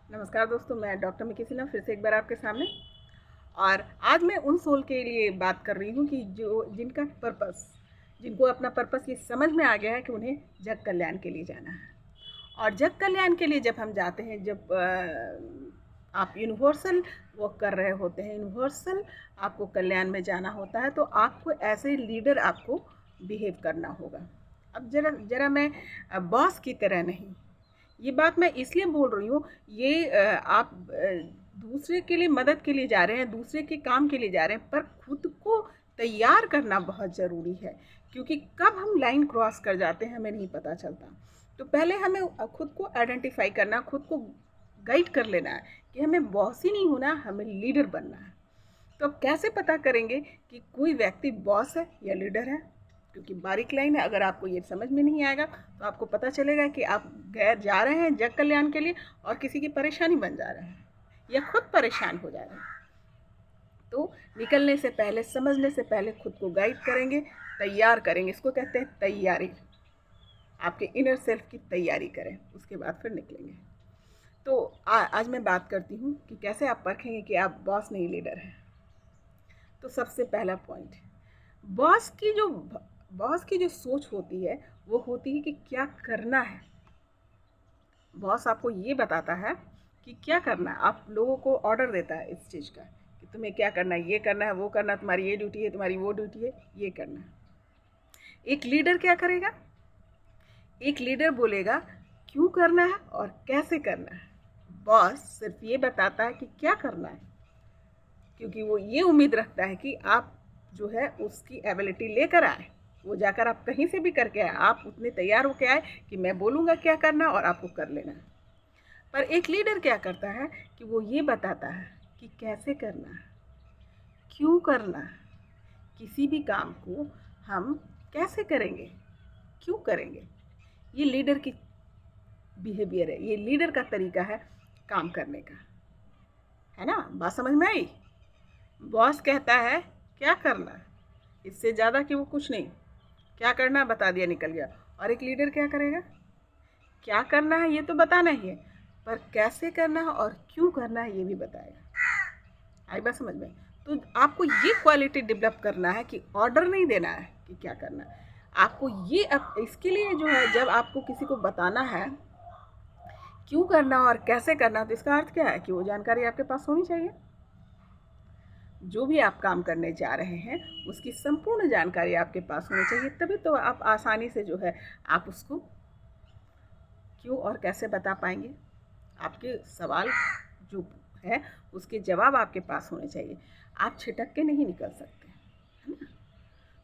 नमस्कार दोस्तों, मैं डॉक्टर मिकी सिन्हा फिर से एक बार आपके सामने। और आज मैं उन सोल के लिए बात कर रही हूँ कि जिनको अपना पर्पस ये समझ में आ गया है कि उन्हें जग कल्याण के लिए जाना है। और जग कल्याण के लिए जब हम जाते हैं, जब आप यूनिवर्सल वर्क कर रहे होते हैं, यूनिवर्सल आपको कल्याण में जाना होता है, तो आपको ऐसे लीडर आपको बिहेव करना होगा। अब ज़रा मैं बॉस की तरह नहीं, ये बात मैं इसलिए बोल रही हूँ। आप दूसरे के लिए मदद के लिए जा रहे हैं, दूसरे के काम के लिए जा रहे हैं, पर खुद को तैयार करना बहुत ज़रूरी है, क्योंकि कब हम लाइन क्रॉस कर जाते हैं हमें नहीं पता चलता। तो पहले हमें खुद को आइडेंटिफाई करना, खुद को गाइड कर लेना है कि हमें बॉस ही नहीं होना, हमें लीडर बनना है। तो अब कैसे पता करेंगे कि कोई व्यक्ति बॉस है या लीडर है? क्योंकि बारीक लाइन है, अगर आपको ये समझ में नहीं आएगा तो आपको पता चलेगा कि आप गैर जा रहे हैं जग कल्याण के लिए और किसी की परेशानी बन जा रहे हैं या खुद परेशान हो जा रहे हैं। तो निकलने से पहले, समझने से पहले खुद को गाइड करेंगे, तैयार करेंगे। इसको कहते हैं तैयारी। आपके इनर सेल्फ की तैयारी करें, उसके बाद फिर निकलेंगे। तो आज मैं बात करती हूँ कि कैसे आप परखेंगे कि आप बॉस नहीं लीडर हैं। तो सबसे पहला पॉइंट, बॉस की जो बॉस की जो सोच होती है वो होती है कि क्या करना है। बॉस आपको ये बताता है कि क्या करना है, आप लोगों को ऑर्डर देता है इस चीज़ का कि तुम्हें क्या करना है, ये करना है, वो करना है, तुम्हारी ये ड्यूटी है, तुम्हारी वो ड्यूटी है, ये करना है। एक लीडर क्या करेगा? एक लीडर बोलेगा क्यों करना है और कैसे करना है। बॉस सिर्फ ये बताता है कि क्या करना है, क्योंकि वो ये उम्मीद रखता है कि आप जो है उसकी एबिलिटी लेकर आए, वो जाकर आप कहीं से भी करके आए, आप उतने तैयार होकर आए कि मैं बोलूँगा क्या करना और आपको कर लेना है। पर एक लीडर क्या करता है कि वो ये बताता है कि कैसे करना है, क्यों करना है, किसी भी काम को हम कैसे करेंगे, क्यों करेंगे। ये लीडर की बिहेवियर है, ये लीडर का तरीका है काम करने का, है ना? बात समझ में आई? बॉस कहता है क्या करना है, इससे ज़्यादा कि वो कुछ नहीं, क्या करना है बता दिया, निकल गया। और एक लीडर क्या करेगा? क्या करना है ये तो बताना ही है, पर कैसे करना है और क्यों करना है ये भी बताएगा। आई बात समझ में? तो आपको ये क्वालिटी डेवलप करना है कि ऑर्डर नहीं देना है कि क्या करना है। आपको ये इसके लिए जो है, जब आपको किसी को बताना है क्यों करना और कैसे करना, तो इसका अर्थ क्या है कि वो जानकारी आपके पास होनी चाहिए। जो भी आप काम करने जा रहे हैं उसकी संपूर्ण जानकारी आपके पास होनी चाहिए, तभी तो आप आसानी से जो है आप उसको क्यों और कैसे बता पाएंगे। आपके सवाल जो है उसके जवाब आपके पास होने चाहिए, आप छिटक के नहीं निकल सकते, है ना?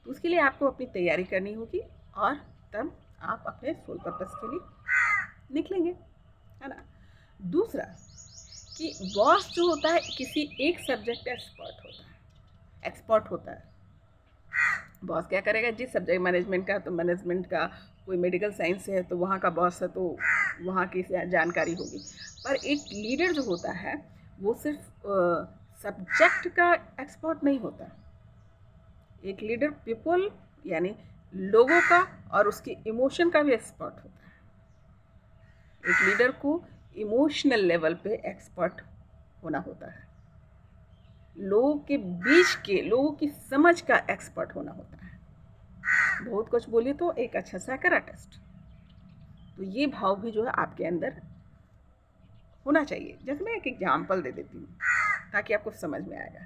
तो उसके लिए आपको अपनी तैयारी करनी होगी और तब आप अपने सोल पर्पस के लिए निकलेंगे, है ना? दूसरा कि बॉस जो होता है किसी एक सब्जेक्ट एक्सपर्ट होता है। बॉस क्या करेगा, जिस सब्जेक्ट मैनेजमेंट का, तो मैनेजमेंट का, कोई मेडिकल साइंस से है तो वहाँ का बॉस है, तो वहाँ की जानकारी होगी। पर एक लीडर जो होता है वो सिर्फ सब्जेक्ट का एक्सपर्ट नहीं होता। एक लीडर पीपल यानी लोगों का और उसके इमोशन का भी एक्सपर्ट होता है। एक लीडर को इमोशनल लेवल पे एक्सपर्ट होना होता है, लोगों के बीच के लोगों की समझ का एक्सपर्ट होना होता है। बहुत कुछ बोलिए तो एक अच्छा साइकियाट्रिस्ट। तो ये भाव भी जो है आपके अंदर होना चाहिए। जैसे मैं एक एग्जांपल दे देती हूँ ताकि आपको समझ में आएगा।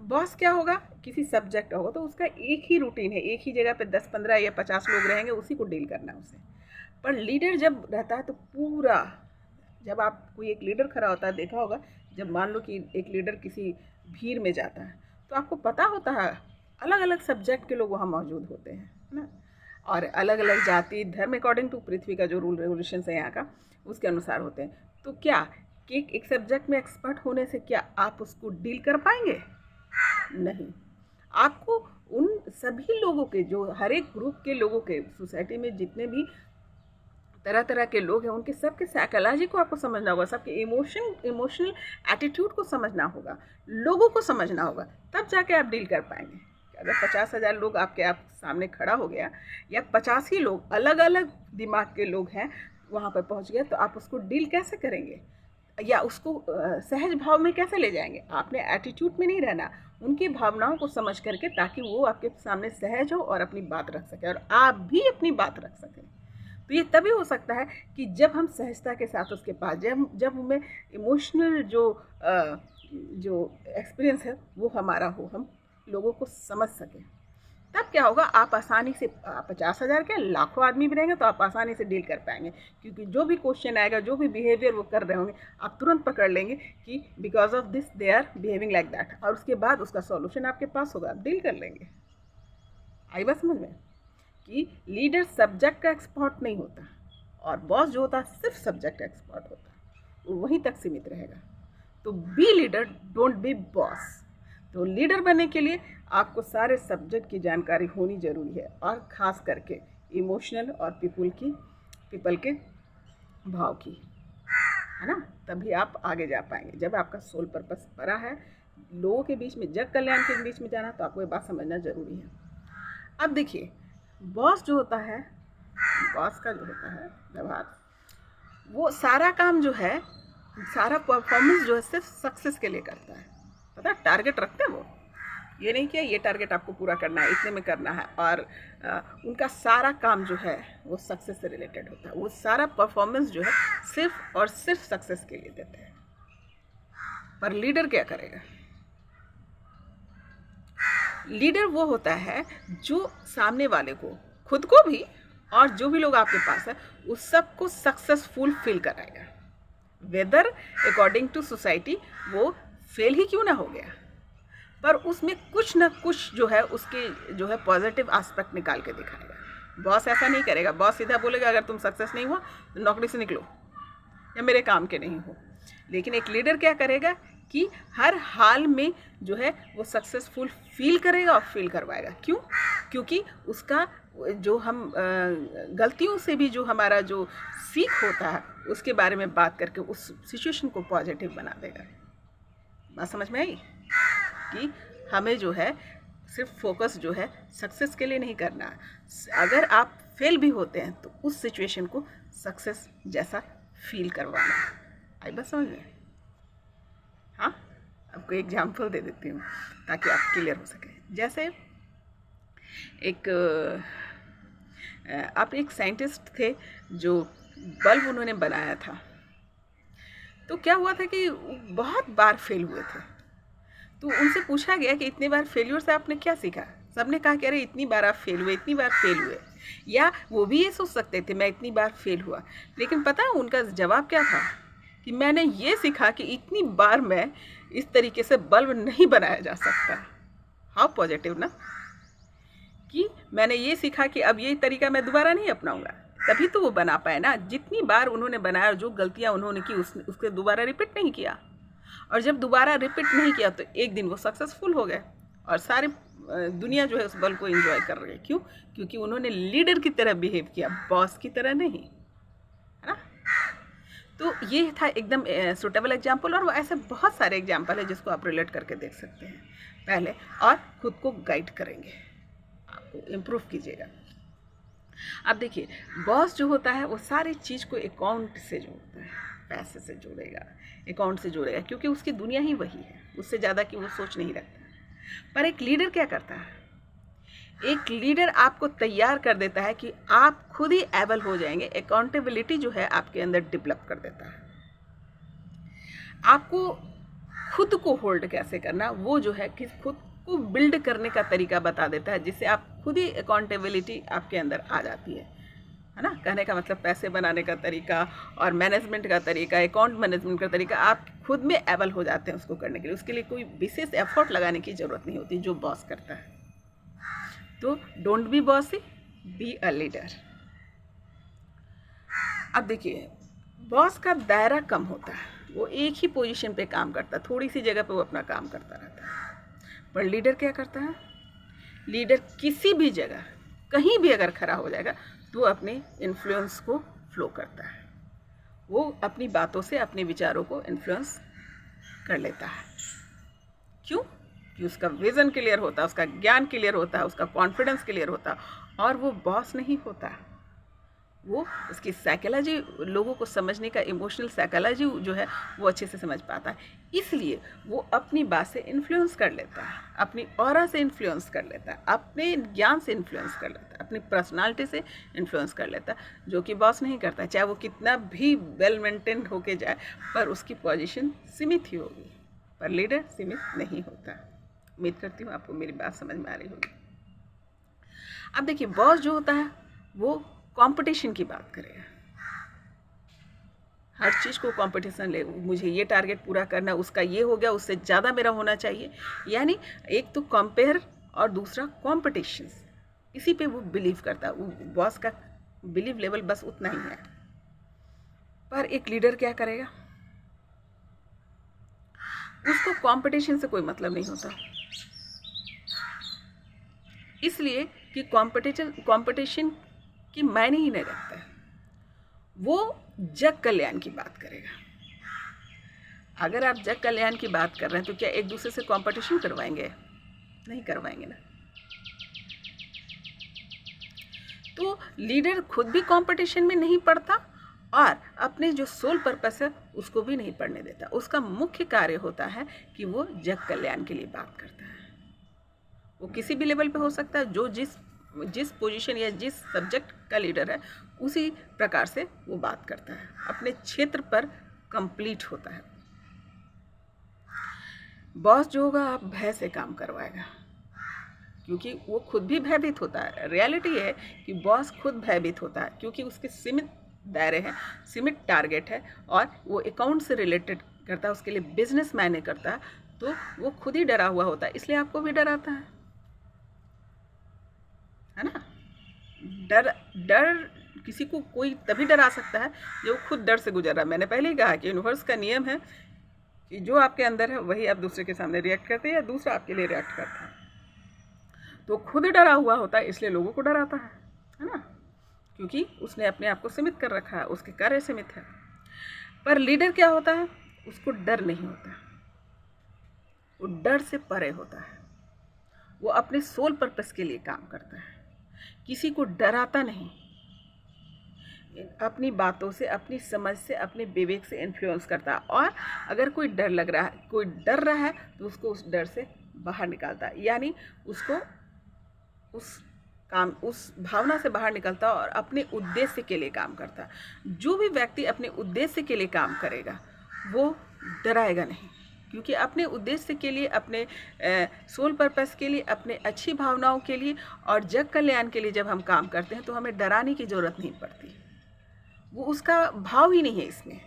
बॉस क्या होगा, किसी सब्जेक्ट होगा तो उसका एक ही रूटीन है, एक ही जगह पे 10-15 या 50 लोग रहेंगे, उसी को डील करना है उसे। पर लीडर जब रहता है तो पूरा, जब आप कोई एक लीडर खड़ा होता है, देखा होगा, जब मान लो कि एक लीडर किसी भीड़ में जाता है तो आपको पता होता है अलग अलग सब्जेक्ट के लोग वहाँ मौजूद होते हैं, है ना? और अलग अलग जाति धर्म अकॉर्डिंग टू पृथ्वी का जो रूल रेगुलेशन है यहाँ का, उसके अनुसार होते हैं। तो क्या कि एक सब्जेक्ट में एक्सपर्ट होने से क्या आप उसको डील कर पाएंगे? नहीं। आपको उन सभी लोगों के, जो हर एक ग्रुप के लोगों के, सोसाइटी में जितने भी तरह तरह के लोग हैं, उनके सबके साइकोलॉजी को आपको समझना होगा, सबके इमोशनल एटीट्यूड को समझना होगा, लोगों को समझना होगा, तब जाके आप डील कर पाएंगे। अगर 50,000 लोग आपके आप सामने खड़ा हो गया या 50 ही लोग अलग अलग दिमाग के लोग हैं वहाँ पर पहुँच गए, तो आप उसको डील कैसे करेंगे? या उसको सहज भाव में कैसे ले जाएंगे? आपने एटीट्यूड में नहीं रहना, उनकी भावनाओं को समझ करके, ताकि वो आपके सामने सहज हो और अपनी बात रख सके और आप भी अपनी बात रख सकें। तो ये तभी हो सकता है कि जब हम सहजता के साथ उसके पास, जब हमें इमोशनल जो एक्सपीरियंस है वो हमारा हो, हम लोगों को समझ सकें। तब क्या होगा, आप आसानी से 50,000 क्या लाखों आदमी भी रहेंगे तो आप आसानी से डील कर पाएंगे, क्योंकि जो भी क्वेश्चन आएगा, जो भी बिहेवियर वो कर रहे होंगे, आप तुरंत पकड़ लेंगे कि because of this they are behaving like that, और उसके बाद उसका सॉल्यूशन आपके पास होगा, आप डील कर लेंगे। आई बात समझ में कि लीडर सब्जेक्ट का एक्सपर्ट नहीं होता, और बॉस जो होता है सिर्फ सब्जेक्ट एक्सपर्ट होता है, वो वहीं तक सीमित रहेगा। तो be leader, don't be boss. तो लीडर बनने के लिए आपको सारे सब्जेक्ट की जानकारी होनी ज़रूरी है, और ख़ास करके इमोशनल और पीपल के भाव की, है ना। तभी आप आगे जा पाएंगे। जब आपका सोल पर्पस पड़ा है, लोगों के बीच में, जग कल्याण के बीच में जाना, तो आपको ये बात समझना ज़रूरी है। अब देखिए, बॉस जो होता है, बॉस का जो होता है व्यवहार, वो सारा काम जो है, सारा परफॉर्मेंस जो है सिर्फ सक्सेस के लिए करता है। पता है, टारगेट रखते हैं वो, ये नहीं कि ये टारगेट आपको पूरा करना है, इतने में करना है, और उनका सारा काम जो है वो सक्सेस से रिलेटेड होता है। वो सारा परफॉर्मेंस जो है सिर्फ और सिर्फ सक्सेस के लिए देते हैं। पर लीडर क्या करेगा? लीडर वो होता है जो सामने वाले को, खुद को भी, और जो भी लोग आपके पास है, उस सबको सक्सेसफुल फील कराएगा, वेदर अकॉर्डिंग टू सोसाइटी वो फेल ही क्यों ना हो गया, पर उसमें कुछ ना कुछ जो है, उसके जो है पॉजिटिव एस्पेक्ट निकाल के दिखाएगा। बॉस ऐसा नहीं करेगा। बॉस सीधा बोलेगा अगर तुम सक्सेस नहीं हुआ तो नौकरी से निकलो या मेरे काम के नहीं हो। लेकिन एक लीडर क्या करेगा कि हर हाल में जो है वो सक्सेसफुल फील करेगा और फील करवाएगा। क्यों? क्योंकि उसका जो हम गलतियों से भी जो हमारा जो सीख होता है, उसके बारे में बात करके उस सिचुएशन को पॉजिटिव बना देगा। बात समझ में आई कि हमें जो है सिर्फ फोकस जो है सक्सेस के लिए नहीं करना। अगर आप फेल भी होते हैं तो उस सिचुएशन को सक्सेस जैसा फील करवाना। आई बस समझ में? हाँ, आपको एग्जाम्पल दे देती हूँ ताकि आप क्लियर हो सके। जैसे आप एक साइंटिस्ट थे जो बल्ब उन्होंने बनाया था। तो क्या हुआ था कि बहुत बार फेल हुए थे। तो उनसे पूछा गया कि इतनी बार फेल्यूर से आपने क्या सीखा? सबने कहा कि अरे इतनी बार आप फेल हुए, इतनी बार फेल हुए। या वो भी ये सोच सकते थे मैं इतनी बार फेल हुआ, लेकिन पता है उनका जवाब क्या था कि मैंने ये सीखा कि इतनी बार मैं इस तरीके से बल्ब नहीं बनाया जा सकता। हाउ पॉजिटिव ना, कि मैंने ये सीखा कि अब ये तरीका मैं दोबारा नहीं अपनाऊंगा, तभी तो वो बना पाए ना। जितनी बार उन्होंने बनाया, जो गलतियाँ उन्होंने की उसके दोबारा रिपीट नहीं किया, और जब दोबारा रिपीट नहीं किया तो एक दिन वो सक्सेसफुल हो गए, और सारी दुनिया जो है उस बल को एंजॉय कर रही है। क्यों? क्योंकि उन्होंने लीडर की तरह बिहेव किया, बॉस की तरह नहीं, है ना। तो ये था एकदम सुटेबल एग्जाम्पल, और वो ऐसे बहुत सारे एग्जाम्पल है जिसको आप रिलेट करके देख सकते हैं पहले, और खुद को गाइड करेंगे, आपको इम्प्रूव कीजिएगा। अब देखिए, बॉस जो होता है वो सारी चीज़ को अकाउंट से जोड़ता है, पैसे से जोड़ेगा, अकाउंट से जोड़ेगा, क्योंकि उसकी दुनिया ही वही है, उससे ज़्यादा कि वो सोच नहीं रखता। पर एक लीडर क्या करता है? एक लीडर आपको तैयार कर देता है कि आप खुद ही एबल हो जाएंगे। अकाउंटेबिलिटी जो है आपके अंदर डेवलप कर देता है। आपको खुद को होल्ड कैसे करना, वो जो है कि खुद को बिल्ड करने का तरीका बता देता है, जिससे आप खुद ही अकाउंटेबिलिटी आपके अंदर आ जाती है ना। कहने का मतलब पैसे बनाने का तरीका और मैनेजमेंट का तरीका, अकाउंट मैनेजमेंट का तरीका, आप खुद में एबल हो जाते हैं उसको करने के लिए। उसके लिए कोई विशेष एफर्ट लगाने की ज़रूरत नहीं होती जो बॉस करता है। तो don't be bossy, be a leader. अब देखिए, बॉस का दायरा कम होता है, वो एक ही पोजीशन पे काम करता है, थोड़ी सी जगह पे वो अपना काम करता रहता है। पर लीडर क्या करता है? लीडर किसी भी जगह कहीं भी अगर खड़ा हो जाएगा तो वो अपने इन्फ्लुएंस को फ्लो करता है, वो अपनी बातों से अपने विचारों को इन्फ्लुएंस कर लेता है। क्यों? कि उसका विज़न क्लियर होता है, उसका ज्ञान क्लियर होता है, उसका कॉन्फिडेंस क्लियर होता है, और वो बॉस नहीं होता, वो उसकी साइकोलॉजी, लोगों को समझने का इमोशनल साइकोलॉजी जो है वो अच्छे से समझ पाता है। इसलिए वो अपनी बात से इन्फ्लुएंस कर लेता है, अपनी ऑरा से इन्फ्लुएंस कर लेता है, अपने ज्ञान से इन्फ्लुएंस कर लेता है, अपनी पर्सनालिटी से इन्फ्लुएंस कर लेता है, जो कि बॉस नहीं करता। चाहे वो कितना भी वेल मेंटेन्ड होके जाए, पर उसकी पोजीशन सीमित ही होगी, पर लीडर सीमित नहीं होता। उम्मीद करती हूँ आपको मेरी बात समझ में आ रही होगी। अब देखिए, बॉस जो होता है वो कंपटीशन की बात करेगा, हर चीज़ को कंपटीशन ले, मुझे ये टारगेट पूरा करना, उसका ये हो गया, उससे ज़्यादा मेरा होना चाहिए। यानी एक तो कंपेयर और दूसरा कंपटीशन, इसी पे वो बिलीव करता है। वो बॉस का बिलीव लेवल बस उतना ही है। पर एक लीडर क्या करेगा, उसको कंपटीशन से कोई मतलब नहीं होता, इसलिए कि कंपटीशन की मायने ही नहीं रखता है। वो जग कल्याण की बात करेगा। अगर आप जग कल्याण की बात कर रहे हैं तो क्या एक दूसरे से कंपटीशन करवाएंगे? नहीं करवाएंगे ना। तो लीडर खुद भी कंपटीशन में नहीं पड़ता और अपने जो सोल पर्पस है उसको भी नहीं पढ़ने देता। उसका मुख्य कार्य होता है कि वो जग कल्याण के लिए बात करता है। वो किसी भी लेवल पे हो सकता है, जो जिस पोजीशन या जिस सब्जेक्ट का लीडर है उसी प्रकार से वो बात करता है, अपने क्षेत्र पर कंप्लीट होता है। बॉस जो होगा आप भय से काम करवाएगा, क्योंकि वो खुद भी भयभीत होता है। रियलिटी है कि बॉस खुद भयभीत होता है, क्योंकि उसके सीमित दायरे हैं, सीमित टारगेट है और वो अकाउंट से रिलेटेड करता है, उसके लिए बिजनेस मैनेज करता है, तो वो खुद ही डरा हुआ होता है, इसलिए आपको भी डराता है ना। डर किसी को कोई तभी डरा सकता है जो खुद डर से गुजर रहा है। मैंने पहले ही कहा कि यूनिवर्स का नियम है कि जो आपके अंदर है वही आप दूसरे के सामने रिएक्ट करते हैं या दूसरा आपके लिए रिएक्ट करता है। तो खुद डरा हुआ होता है, इसलिए लोगों को डराता है ना, क्योंकि उसने अपने आप को सीमित कर रखा है, उसके कार्य सीमित है। पर लीडर क्या होता है, उसको डर नहीं होता, वो डर से परे होता है। वो अपने सोल पर्पस के लिए काम करता है, किसी को डराता नहीं, अपनी बातों से, अपनी समझ से, अपने विवेक से इन्फ्लुएंस करता है। और अगर कोई डर लग रहा है, कोई डर रहा है, तो उसको उस डर से बाहर निकालता है, यानी उसको उस भावना से बाहर निकलता है और अपने उद्देश्य के लिए काम करता है। जो भी व्यक्ति अपने उद्देश्य के लिए काम करेगा वो डराएगा नहीं, क्योंकि अपने उद्देश्य के लिए, अपने सोल पर्पस के लिए, अपने अच्छी भावनाओं के लिए और जग कल्याण के लिए जब हम काम करते हैं तो हमें डराने की ज़रूरत नहीं पड़ती। वो उसका भाव ही नहीं है इसमें,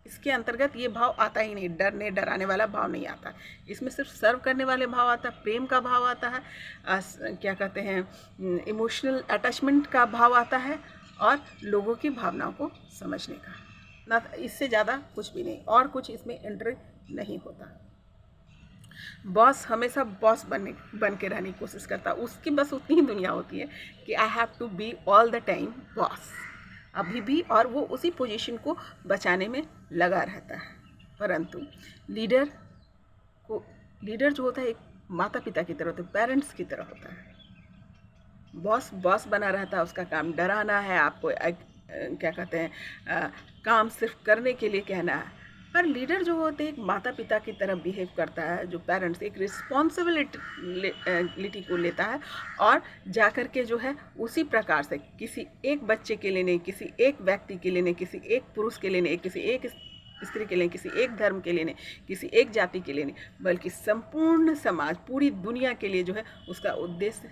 इसके अंतर्गत ये भाव आता ही नहीं, डरने डराने वाला भाव नहीं आता। इसमें सिर्फ सर्व करने वाले भाव आता है, प्रेम का भाव आता है, क्या कहते हैं, इमोशनल अटैचमेंट का भाव आता है और लोगों की भावनाओं को समझने का, ना इससे ज़्यादा कुछ भी नहीं, और कुछ इसमें एंट्री नहीं होता। बॉस हमेशा बॉस बन के रहने की कोशिश करता है, उसकी बस उतनी ही दुनिया होती है कि I have to be all the time boss, अभी भी, और वो उसी पोजीशन को बचाने में लगा रहता है। परंतु लीडर जो होता है एक माता पिता की तरह होता है, पेरेंट्स की तरह होता है। बॉस बना रहता है, उसका काम डराना है आपको, क्या कहते हैं, काम सिर्फ करने के लिए कहना है। पर लीडर जो होते हैं एक माता पिता की तरह बिहेव करता है, जो पेरेंट्स एक रिस्पॉन्सिबिलिटी को लेता है और जाकर के जो है उसी प्रकार से किसी एक बच्चे के लिए नहीं, किसी एक व्यक्ति के लिए नहीं, किसी एक पुरुष के लिए नहीं, किसी एक स्त्री के लिए, किसी एक धर्म के लिए नहीं, किसी एक जाति के लिए नहीं, बल्कि संपूर्ण समाज, पूरी दुनिया के लिए जो है उसका उद्देश्य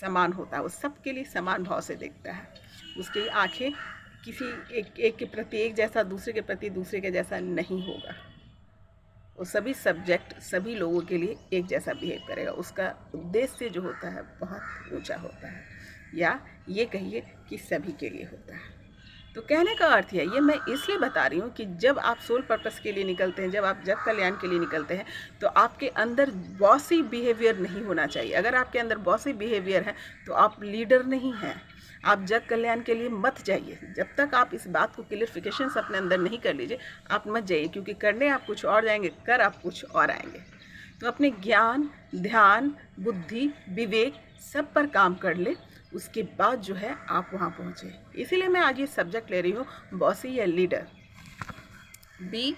समान होता है। वो सबके लिए समान भाव से देखता है, उसकी आंखें किसी एक के प्रति एक जैसा, दूसरे के प्रति दूसरे के जैसा नहीं होगा। वो सभी सब्जेक्ट, सभी लोगों के लिए एक जैसा बिहेव करेगा। उसका उद्देश्य जो होता है बहुत ऊंचा होता है, या ये कहिए कि सभी के लिए होता है। तो कहने का अर्थ है, ये मैं इसलिए बता रही हूँ कि जब आप सोल पर्पस के लिए निकलते हैं, जब आप जग कल्याण के लिए निकलते हैं, तो आपके अंदर बॉसी बिहेवियर नहीं होना चाहिए। अगर आपके अंदर बॉसी बिहेवियर है तो आप लीडर नहीं हैं, आप जग कल्याण के लिए मत जाइए। जब तक आप इस बात को क्लियरिफिकेशन अपने अंदर नहीं कर लीजिए, आप मत जाइए, क्योंकि करने आप कुछ और जाएंगे, कर आप कुछ और आएंगे। तो अपने ज्ञान, ध्यान, बुद्धि, विवेक सब पर काम कर ले, उसके बाद जो है आप वहाँ पहुँचे। इसीलिए मैं आज ये सब्जेक्ट ले रही हूँ, बॉसी या लीडर। बी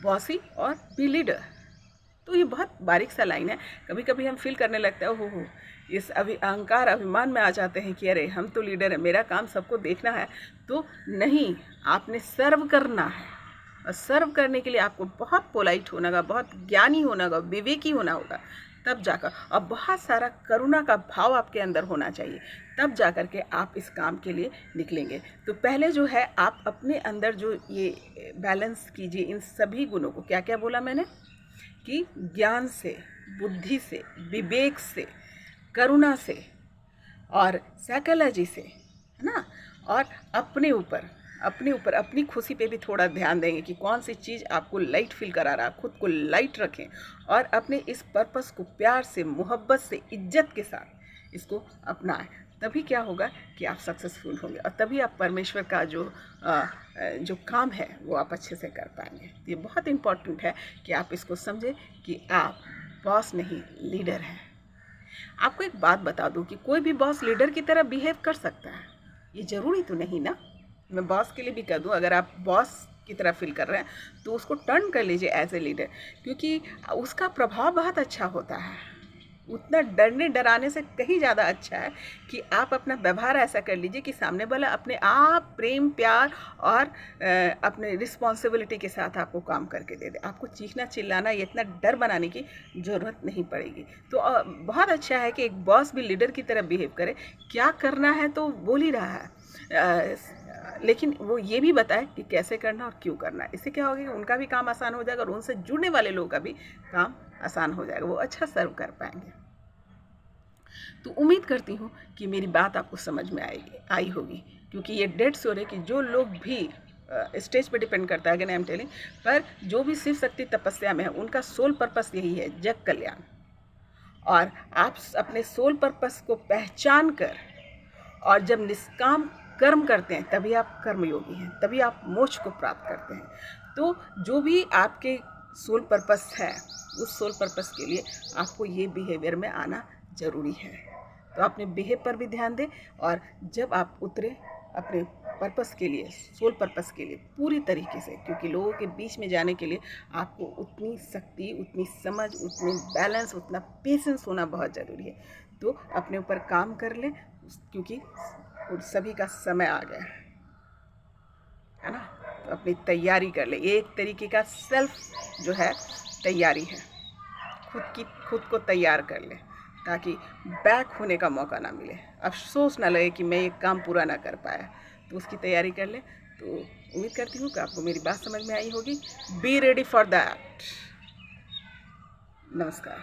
बॉसी और बी लीडर। तो ये बहुत बारीक सा लाइन है। कभी कभी हम फील करने लगते हैं हो इस अहंकार अभिमान में आ जाते हैं कि अरे हम तो लीडर है, मेरा काम सबको देखना है। तो नहीं, आपने सर्व करना है, और सर्व करने के लिए आपको बहुत पोलाइट होना होगा, बहुत ज्ञानी होना होगा, विवेकी होना होगा, तब जाकर, और बहुत सारा करुणा का भाव आपके अंदर होना चाहिए, तब जाकर के आप इस काम के लिए निकलेंगे। तो पहले जो है आप अपने अंदर जो ये बैलेंस कीजिए इन सभी गुणों को। क्या क्या बोला मैंने कि ज्ञान से, बुद्धि से, विवेक से, करुणा से और साइकोलॉजी से, है ना, और अपने ऊपर अपनी खुशी पे भी थोड़ा ध्यान देंगे कि कौन सी चीज़ आपको लाइट फील करा रहा है। खुद को लाइट रखें और अपने इस पर्पस को प्यार से, मोहब्बत से, इज्जत के साथ इसको अपनाएं। तभी क्या होगा कि आप सक्सेसफुल होंगे, और तभी आप परमेश्वर का जो काम है वो आप अच्छे से कर पाएंगे। ये बहुत इम्पॉर्टेंट है कि आप इसको समझें कि आप बॉस नहीं, लीडर हैं। आपको एक बात बता दूं कि कोई भी बॉस लीडर की तरह बिहेव कर सकता है, ये ज़रूरी तो नहीं ना। मैं बॉस के लिए भी कह दूं, अगर आप बॉस की तरह फील कर रहे हैं तो उसको टर्न कर लीजिए एज ए लीडर, क्योंकि उसका प्रभाव बहुत अच्छा होता है। उतना डरने डराने से कहीं ज़्यादा अच्छा है कि आप अपना व्यवहार ऐसा कर लीजिए कि सामने वाला अपने आप प्रेम, प्यार और अपने रिस्पॉन्सिबिलिटी के साथ आपको काम करके दे दे। आपको चीखना चिल्लाना, ये इतना डर बनाने की ज़रूरत नहीं पड़ेगी। तो बहुत अच्छा है कि एक बॉस भी लीडर की तरह बिहेव करे। क्या करना है तो बोल ही रहा है, लेकिन वो ये भी बताए कि कैसे करना और क्यों करना है। इससे क्या होगा कि उनका भी काम आसान हो जाएगा और उनसे जुड़ने वाले लोगों का भी काम आसान हो जाएगा, वो अच्छा सर्व कर पाएंगे। तो उम्मीद करती हूँ कि मेरी बात आपको समझ में आई होगी, क्योंकि ये डेड श्योर है कि जो लोग भी स्टेज पे डिपेंड करता है, अगेन आई एम टेलिंग, पर जो भी शिव शक्ति तपस्या में है उनका सोल पर्पस यही है, जग कल्याण। और आप अपने सोल पर्पस को पहचान कर और जब निष्काम कर्म करते हैं तभी आप कर्मयोगी हैं, तभी आप मोक्ष को प्राप्त करते हैं। तो जो भी आपके सोल पर्पस है, उस सोल पर्पस के लिए आपको ये बिहेवियर में आना ज़रूरी है। तो अपने बिहेव पर भी ध्यान दें, और जब आप उतरे अपने पर्पस के लिए, सोल पर्पस के लिए पूरी तरीके से, क्योंकि लोगों के बीच में जाने के लिए आपको उतनी शक्ति, उतनी समझ, उतनी बैलेंस, उतना पेशेंस होना बहुत ज़रूरी है। तो अपने ऊपर काम कर लें, क्योंकि सभी का समय आ गया है ना। तो अपनी तैयारी कर ले, एक तरीके का सेल्फ जो है तैयारी है, खुद को तैयार कर ले, ताकि बैक होने का मौका ना मिले, अफसोस ना लगे कि मैं ये काम पूरा ना कर पाया। तो उसकी तैयारी कर ले। तो उम्मीद करती हूँ कि आपको मेरी बात समझ में आई होगी। Be ready for that. नमस्कार।